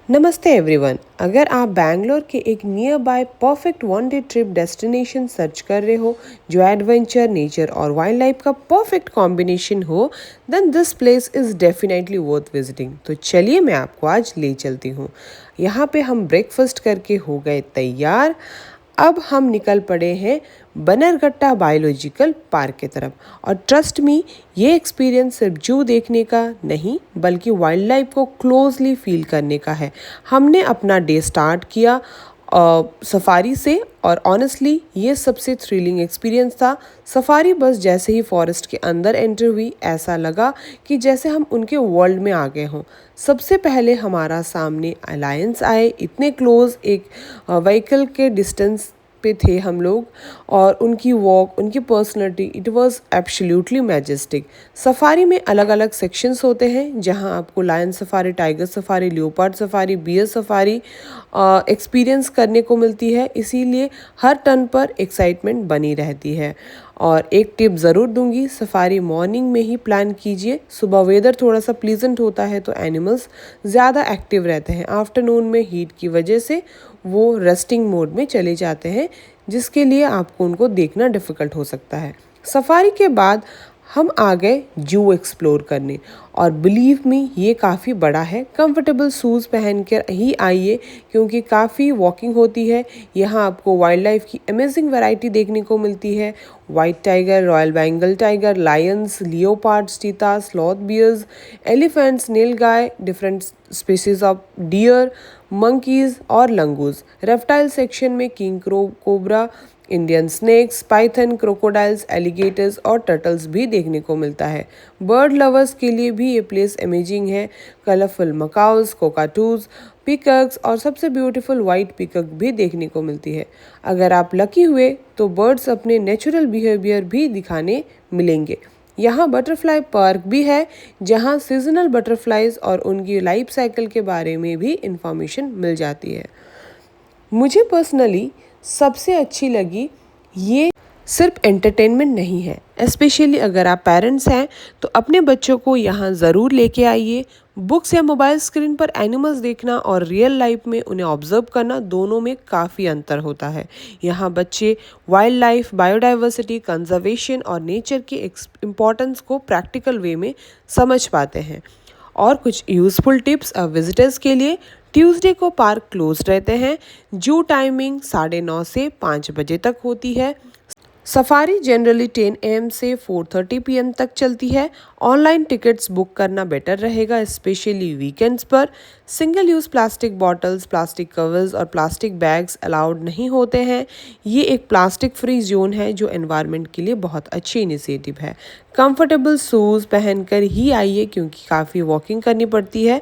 नमस्ते एवरीवन। अगर आप बैंगलोर के एक nearby perfect one day trip destination search कर रहे हो जो एडवेंचर, नेचर और वाइल्ड लाइफ का परफेक्ट कॉम्बिनेशन हो, then this place is definitely worth visiting. तो चलिए मैं आपको आज ले चलती हूँ। यहाँ पे हम ब्रेकफास्ट करके हो गए तैयार। अब हम निकल पड़े हैं बनरघट्टा बायोलॉजिकल पार्क की तरफ। और ट्रस्ट मी, ये एक्सपीरियंस सिर्फ जू देखने का नहीं बल्कि वाइल्ड लाइफ को क्लोजली फील करने का है। हमने अपना डे स्टार्ट किया सफारी से, और ऑनेस्टली ये सबसे थ्रिलिंग एक्सपीरियंस था। सफारी बस जैसे ही फॉरेस्ट के अंदर एंटर हुई, ऐसा लगा कि जैसे हम उनके वर्ल्ड में आ गए हों। सबसे पहले हमारा सामने अलायंस आए, इतने क्लोज एक व्हीकल के डिस्टेंस पे थे हम लोग, और उनकी वॉक, उनकी personality, it was absolutely majestic. Safari में अलग अलग सेक्शंस होते हैं जहां आपको lion safari, tiger safari, leopard safari, bear safari experience करने को मिलती है, इसीलिए हर टर्न पर एक्साइटमेंट बनी रहती है। और एक टिप ज़रूर दूंगी, सफारी मॉर्निंग में ही प्लान कीजिए। सुबह वेदर थोड़ा सा प्लीजेंट होता है तो एनिमल्स ज़्यादा एक्टिव रहते हैं। आफ्टरनून में हीट की वजह से वो रेस्टिंग मोड में चले जाते हैं, जिसके लिए आपको उनको देखना डिफ़िकल्ट हो सकता है। सफारी के बाद हम आ गए जू एक्सप्लोर करने, और बिलीव मी ये काफ़ी बड़ा है। कंफर्टेबल शूज़ पहन कर ही आइए क्योंकि काफ़ी वॉकिंग होती है। यहाँ आपको वाइल्ड लाइफ की अमेजिंग वैरायटी देखने को मिलती है। White tiger, royal Bengal tiger, lions, leopards, cheetah, sloth bears, elephants, nilgai, different species of deer, monkeys और लंगूज। रेप्टाइल सेक्शन में king cobra, Indian snakes, python, crocodiles, alligators और टर्टल्स भी देखने को मिलता है। बर्ड लवर्स के लिए भी ये प्लेस अमेजिंग है। कलरफुल मकाउस, कोकाटूज, पिकक्स और सबसे ब्यूटीफुल वाइट पिकक भी देखने को मिलती है। अगर आप लकी हुए तो बर्ड्स अपने नेचुरल बिहेवियर भी दिखाने मिलेंगे। यहाँ बटरफ्लाई पार्क भी है जहाँ सीजनल बटरफ्लाइज और उनकी लाइफ साइकिल के बारे में भी इंफॉर्मेशन मिल जाती है। मुझे पर्सनली सबसे अच्छी लगी, ये सिर्फ एंटरटेनमेंट नहीं है। स्पेशली अगर आप पेरेंट्स हैं तो अपने बच्चों को यहाँ ज़रूर लेके आइए। बुक्स या मोबाइल स्क्रीन पर एनिमल्स देखना और रियल लाइफ में उन्हें ऑब्जर्व करना, दोनों में काफ़ी अंतर होता है। यहाँ बच्चे वाइल्ड लाइफ, बायोडाइवर्सिटी, कंजर्वेशन और नेचर की इम्पोर्टेंस को प्रैक्टिकल वे में समझ पाते हैं। और कुछ यूज़फुल टिप्स विजिटर्स के लिए: ट्यूसडे को पार्क क्लोज रहते हैं। जू टाइमिंग 9:30 से 5 बजे तक होती है। सफारी जनरली 10 AM से 4:30 PM तक चलती है। ऑनलाइन टिकट्स बुक करना बेटर रहेगा, स्पेशली वीकेंड्स पर। Single use plastic bottles, plastic covers और प्लास्टिक बैग्स अलाउड नहीं होते हैं। ये एक प्लास्टिक फ्री जोन है जो एनवायरनमेंट के लिए बहुत अच्छी इनिशिएटिव है। कंफर्टेबल शूज़ पहनकर ही आइए क्योंकि काफ़ी वॉकिंग करनी पड़ती है।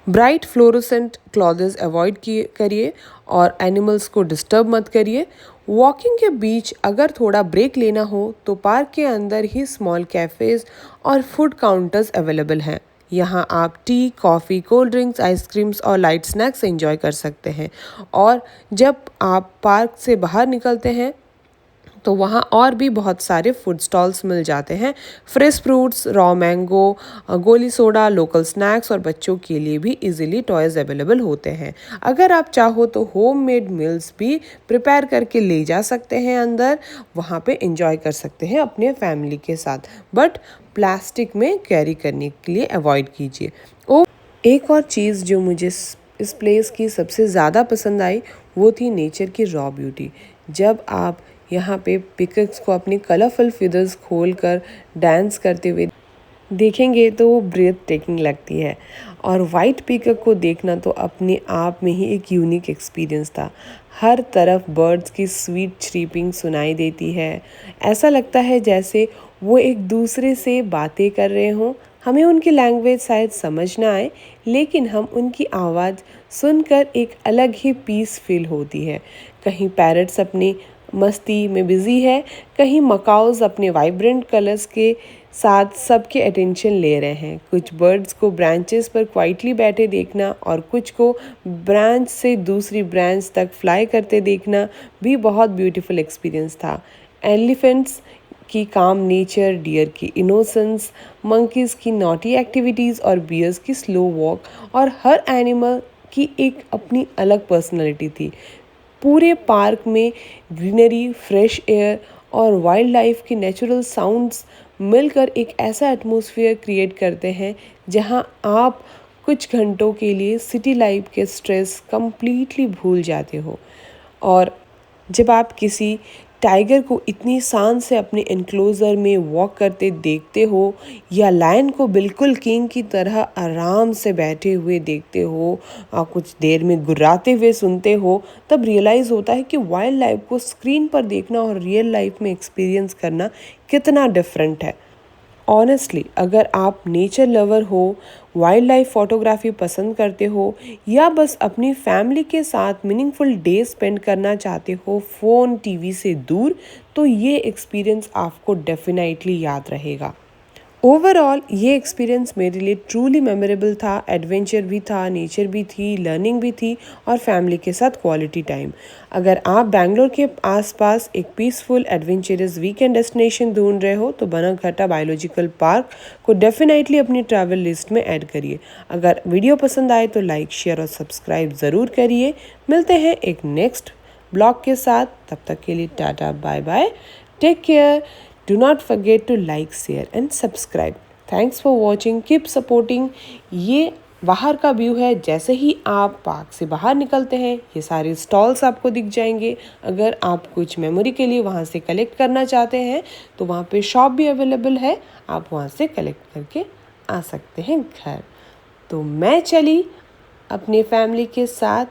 ब्राइट फ्लोरोसेंट क्लॉथेस अवॉइड करिए और एनिमल्स को डिस्टर्ब मत करिए। वॉकिंग के बीच अगर थोड़ा ब्रेक लेना हो तो पार्क के अंदर ही स्मॉल कैफ़ेज़ और फूड काउंटर्स अवेलेबल हैं। यहाँ आप T, coffee, cold drinks, ice creams और लाइट स्नैक्स एंजॉय कर सकते हैं। और जब आप पार्क से बाहर निकलते हैं तो वहाँ और भी बहुत सारे फूड स्टॉल्स मिल जाते हैं। फ्रेश फ्रूट्स, रॉ मैंगो, गोली सोडा, लोकल स्नैक्स और बच्चों के लिए भी इजीली टॉयज़ अवेलेबल होते हैं। अगर आप चाहो तो होममेड मील्स भी प्रिपेयर करके ले जा सकते हैं अंदर, वहाँ पे एंजॉय कर सकते हैं अपने फैमिली के साथ। बट प्लास्टिक में कैरी करने के लिए अवॉइड कीजिए। एक और चीज़ जो मुझे इस प्लेस की सबसे ज़्यादा पसंद आई वो थी नेचर की रॉ ब्यूटी। जब आप यहाँ पे पिकक्स को अपनी कलरफुल फिदर्स खोल कर डांस करते हुए देखेंगे तो वो ब्रेथ टेकिंग लगती है। और वाइट पिकक को देखना तो अपने आप में ही एक यूनिक एक्सपीरियंस था। हर तरफ बर्ड्स की स्वीट चीपिंग सुनाई देती है। ऐसा लगता है जैसे वो एक दूसरे से बातें कर रहे हों। हमें उनकी लैंग्वेज शायद समझ ना आए, लेकिन हम उनकी आवाज़ सुनकर एक अलग ही पीस फील होती है। कहीं पैरट्स अपनी मस्ती में बिजी है, कहीं मकाउस अपने वाइब्रेंट कलर्स के साथ सबके अटेंशन ले रहे हैं। कुछ बर्ड्स को ब्रांचेस पर क्वाइटली बैठे देखना और कुछ को ब्रांच से दूसरी ब्रांच तक फ्लाई करते देखना भी बहुत ब्यूटीफुल एक्सपीरियंस था। एलिफेंट्स की काम नेचर, डियर की इनोसेंस, मंकीज़ की नॉटी एक्टिविटीज़ और बियर्स की स्लो वॉक, और हर एनिमल की एक अपनी अलग पर्सनालिटी थी। पूरे पार्क में ग्रीनरी, फ्रेश एयर और वाइल्ड लाइफ की नेचुरल साउंड्स मिलकर एक ऐसा एटमॉस्फेयर क्रिएट करते हैं जहां आप कुछ घंटों के लिए सिटी लाइफ के स्ट्रेस कंप्लीटली भूल जाते हो। और जब आप किसी टाइगर को इतनी शान से अपने एनक्लोजर में वॉक करते देखते हो या लायन को बिल्कुल किंग की तरह आराम से बैठे हुए देखते हो और कुछ देर में गुर्राते हुए सुनते हो, तब रियलाइज़ होता है कि वाइल्ड लाइफ को स्क्रीन पर देखना और रियल लाइफ में एक्सपीरियंस करना कितना डिफरेंट है। ऑनेस्टली, अगर आप नेचर लवर हो, वाइल्ड लाइफ फोटोग्राफी पसंद करते हो या बस अपनी फैमिली के साथ मीनिंगफुल डे स्पेंड करना चाहते हो फ़ोन टीवी से दूर, तो ये एक्सपीरियंस आपको डेफिनेटली याद रहेगा। ओवरऑल ये एक्सपीरियंस मेरे लिए ट्रूली मेमोरेबल था। एडवेंचर भी था, नेचर भी थी, लर्निंग भी थी और फैमिली के साथ क्वालिटी टाइम। अगर आप बैंगलोर के आसपास एक पीसफुल एडवेंचरस वीकेंड डेस्टिनेशन ढूंढ रहे हो तो बनासकांठा बायोलॉजिकल पार्क को डेफिनेटली अपनी ट्रैवल लिस्ट में ऐड करिए। अगर वीडियो पसंद आए तो लाइक, शेयर और सब्सक्राइब ज़रूर करिए। मिलते हैं एक नेक्स्ट ब्लॉग के साथ, तब तक के लिए tata, bye bye, take care. Do not forget to like, share and subscribe. Thanks for watching. Keep supporting. ये बाहर का व्यू है। जैसे ही आप पार्क से बाहर निकलते हैं ये सारे स्टॉल्स आपको दिख जाएंगे। अगर आप कुछ मेमोरी के लिए वहाँ से कलेक्ट करना चाहते हैं तो वहाँ पे शॉप भी अवेलेबल है, आप वहाँ से कलेक्ट करके आ सकते हैं घर। तो मैं चली अपने फैमिली के साथ